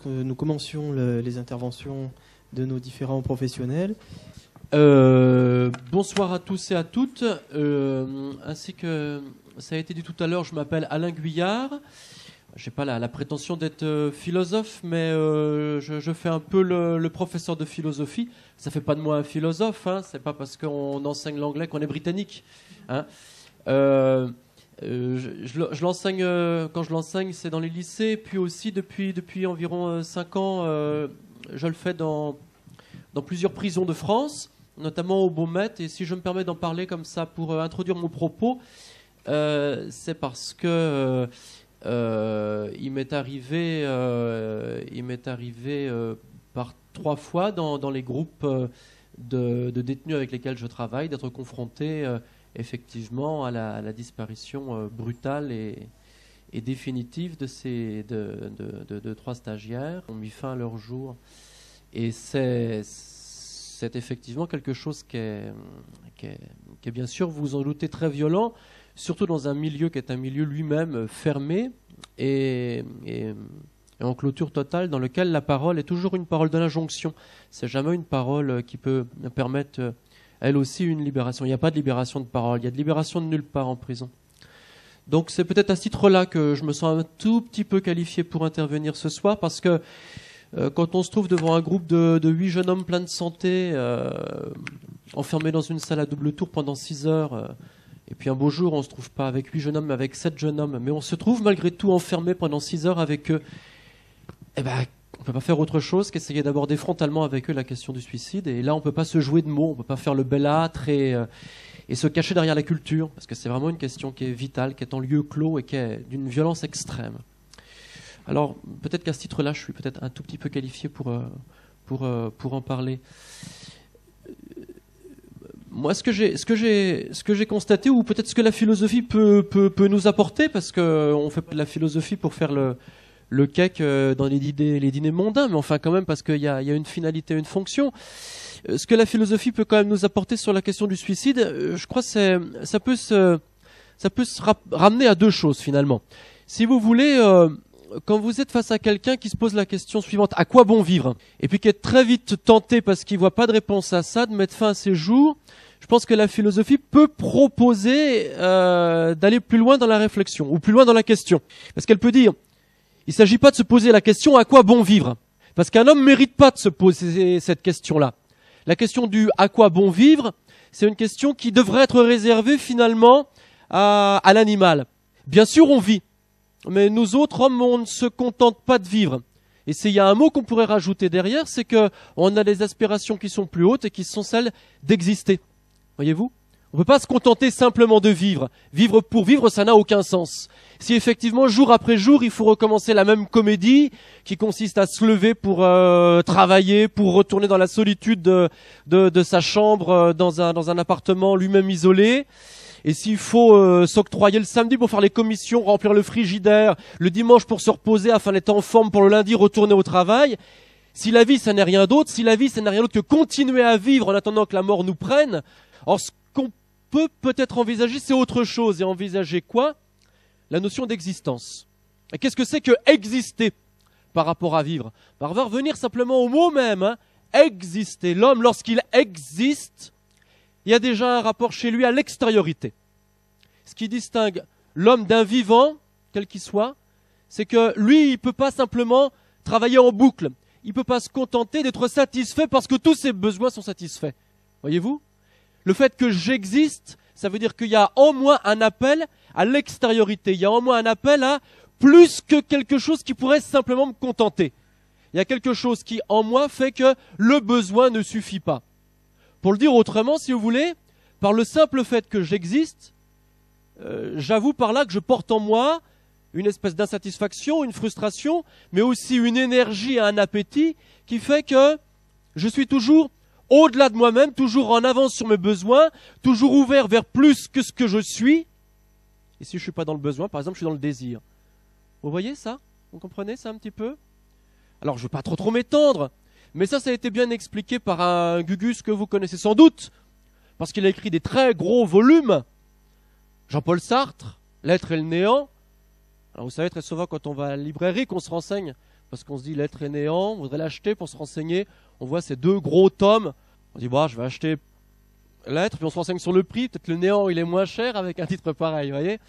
Que nous commencions les interventions de nos différents professionnels. Bonsoir à tous et à toutes. Ainsi que ça a été dit tout à l'heure, je m'appelle Alain Guyard. Je n'ai pas la prétention d'être philosophe, mais je fais un peu le professeur de philosophie. Ça ne fait pas de moi un philosophe, hein. Ce n'est pas parce qu'on enseigne l'anglais qu'on est britannique, hein. Je l'enseigne, quand je l'enseigne, c'est dans les lycées, puis aussi depuis environ 5 ans, je le fais dans plusieurs prisons de France, notamment au Beaumet. Et si je me permets d'en parler comme ça pour introduire mon propos, c'est parce que il m'est arrivé par 3 fois dans les groupes de détenus avec lesquels je travaille d'être confronté effectivement à la disparition brutale et définitive de 3 stagiaires. On mis fin à leur jour. Et c'est effectivement quelque chose qui est bien sûr, vous vous en doutez, très violent, surtout dans un milieu qui est un milieu lui-même fermé et en clôture totale, dans lequel la parole est toujours une parole de l'injonction. C'est jamais une parole qui peut permettre elle aussi une libération. Il n'y a pas de libération de parole, il y a de libération de nulle part en prison. Donc c'est peut-être à ce titre-là que je me sens un tout petit peu qualifié pour intervenir ce soir, parce que quand on se trouve devant un groupe de 8 jeunes hommes pleins de santé, enfermés dans une salle à double tour pendant 6 heures, et puis un beau jour on ne se trouve pas avec 8 jeunes hommes mais avec 7 jeunes hommes, mais on se trouve malgré tout enfermés pendant 6 heures avec eux, eh ben, on ne peut pas faire autre chose qu'essayer d'aborder frontalement avec eux la question du suicide. Et là, on ne peut pas se jouer de mots, on ne peut pas faire le bellâtre et se cacher derrière la culture, parce que c'est vraiment une question qui est vitale, qui est en lieu clos et qui est d'une violence extrême. Alors, peut-être qu'à ce titre-là, je suis peut-être un tout petit peu qualifié pour en parler. Moi, ce que j'ai constaté, ou peut-être ce que la philosophie peut nous apporter, parce qu'on fait pas de la philosophie pour faire le cake dans les dîners mondains, mais enfin quand même parce qu'il y a une finalité, une fonction. Ce que la philosophie peut quand même nous apporter sur la question du suicide, je crois que ça peut se ramener à 2 choses finalement. Si vous voulez, quand vous êtes face à quelqu'un qui se pose la question suivante, à quoi bon vivre? Et puis qui est très vite tenté, parce qu'il voit pas de réponse à ça, de mettre fin à ses jours, je pense que la philosophie peut proposer d'aller plus loin dans la réflexion, ou plus loin dans la question. Parce qu'elle peut dire, il ne s'agit pas de se poser la question à quoi bon vivre, parce qu'un homme ne mérite pas de se poser cette question-là. La question du à quoi bon vivre, c'est une question qui devrait être réservée finalement à l'animal. Bien sûr, on vit, mais nous autres hommes, on ne se contente pas de vivre. Et il y a un mot qu'on pourrait rajouter derrière, c'est qu'on a des aspirations qui sont plus hautes et qui sont celles d'exister. Voyez-vous ? On ne peut pas se contenter simplement de vivre. Vivre pour vivre, ça n'a aucun sens. Si effectivement, jour après jour, il faut recommencer la même comédie qui consiste à se lever pour travailler, pour retourner dans la solitude de sa chambre, dans un appartement lui-même isolé, et s'il faut s'octroyer le samedi pour faire les commissions, remplir le frigidaire, le dimanche pour se reposer afin d'être en forme pour le lundi retourner au travail, si la vie, ça n'est rien d'autre, que continuer à vivre en attendant que la mort nous prenne, alors ce qu'on peut-être envisager, c'est autre chose. Et envisager quoi? La notion d'existence. Et qu'est-ce que c'est que exister par rapport à vivre? On va revenir simplement au mot même, hein. Exister. L'homme, lorsqu'il existe, il y a déjà un rapport chez lui à l'extériorité. Ce qui distingue l'homme d'un vivant, quel qu'il soit, c'est que lui, il ne peut pas simplement travailler en boucle. Il ne peut pas se contenter d'être satisfait parce que tous ses besoins sont satisfaits. Voyez-vous? Le fait que j'existe, ça veut dire qu'il y a en moi un appel à l'extériorité. Il y a en moi un appel à plus que quelque chose qui pourrait simplement me contenter. Il y a quelque chose qui en moi fait que le besoin ne suffit pas. Pour le dire autrement, si vous voulez, par le simple fait que j'existe, j'avoue par là que je porte en moi une espèce d'insatisfaction, une frustration, mais aussi une énergie et un appétit qui fait que je suis toujours au-delà de moi-même, toujours en avance sur mes besoins, toujours ouvert vers plus que ce que je suis. Et si je ne suis pas dans le besoin, par exemple, je suis dans le désir. Vous voyez ça? Vous comprenez ça un petit peu? Alors, je ne vais pas trop m'étendre, mais ça a été bien expliqué par un Gugus que vous connaissez sans doute, parce qu'il a écrit des très gros volumes. Jean-Paul Sartre, L'être et le néant. Alors, vous savez très souvent quand on va à la librairie qu'on se renseigne, parce qu'on se dit l'être est néant, on voudrait l'acheter pour se renseigner. On voit ces 2 gros tomes. On dit, bah, je vais acheter l'être, puis on se renseigne sur le prix. Peut-être le néant, il est moins cher avec un titre pareil, vous voyez.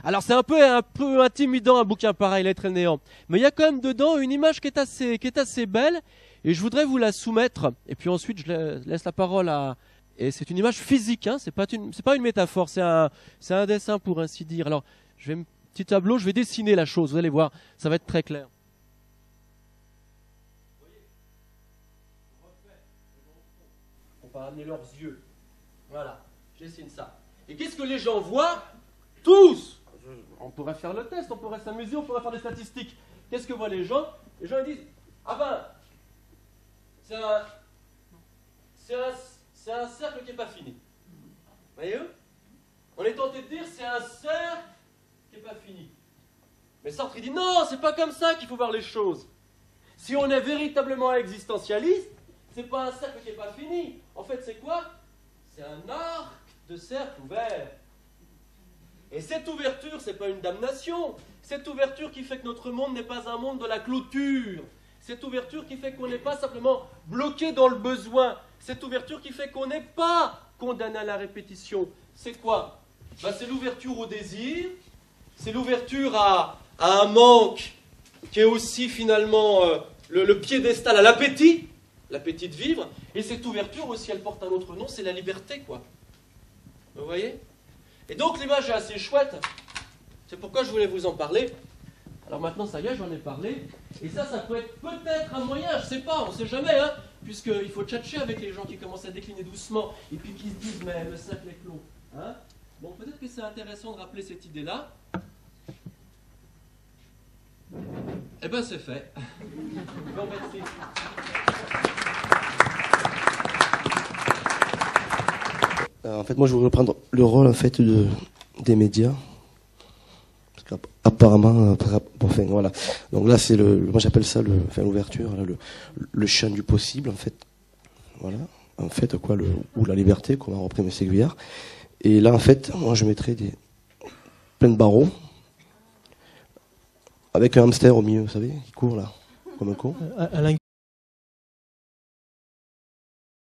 Alors c'est un peu intimidant un bouquin pareil, l'être et le néant. Mais il y a quand même dedans une image qui est assez belle. Et je voudrais vous la soumettre. Et puis ensuite, je laisse la parole à... Et c'est une image physique, hein, c'est pas une métaphore, c'est un dessin pour ainsi dire. Alors, petit tableau, je vais dessiner la chose, vous allez voir, ça va être très clair. Vous voyez, on va amener leurs yeux. Voilà, je dessine ça. Et qu'est-ce que les gens voient? Tous. On pourrait faire le test, on pourrait s'amuser, on pourrait faire des statistiques. Qu'est-ce que voient les gens? Les gens ils disent, ah ben, c'est un cercle qui n'est pas fini. Voyez-vous? On est tenté de dire c'est un cercle qui n'est pas fini. Mais Sartre il dit non, c'est pas comme ça qu'il faut voir les choses. Si on est véritablement existentialiste, c'est pas un cercle qui n'est pas fini. En fait, c'est quoi? C'est un arc de cercle ouvert. Et cette ouverture, c'est pas une damnation. Cette ouverture qui fait que notre monde n'est pas un monde de la clôture. Cette ouverture qui fait qu'on n'est pas simplement bloqué dans le besoin. Cette ouverture qui fait qu'on n'est pas condamné à la répétition. C'est quoi? C'est l'ouverture au désir. C'est l'ouverture à un manque qui est aussi finalement le piédestal à l'appétit. L'appétit de vivre. Et cette ouverture aussi, elle porte un autre nom, c'est la liberté, quoi. Vous voyez? Et donc l'image est assez chouette. C'est pourquoi je voulais vous en parler. Alors maintenant, ça y est, j'en ai parlé. Et ça peut être peut-être un moyen, je ne sais pas, on ne sait jamais, hein, puisqu'il faut tchatcher avec les gens qui commencent à décliner doucement, et puis qui se disent, mais le cercle est clos. Hein. Bon, peut-être que c'est intéressant de rappeler cette idée-là. Eh bien, c'est fait. Bon, merci. En fait, moi, je voudrais prendre le rôle en fait des médias. Apparemment, enfin voilà. Donc là, c'est moi j'appelle ça l'ouverture, le champ du possible en fait. Voilà, en fait quoi, ou la liberté, comme a repris M. Guyard. Et là, en fait, moi je mettrais plein de barreaux avec un hamster au milieu, vous savez, qui court là, comme un con. Alain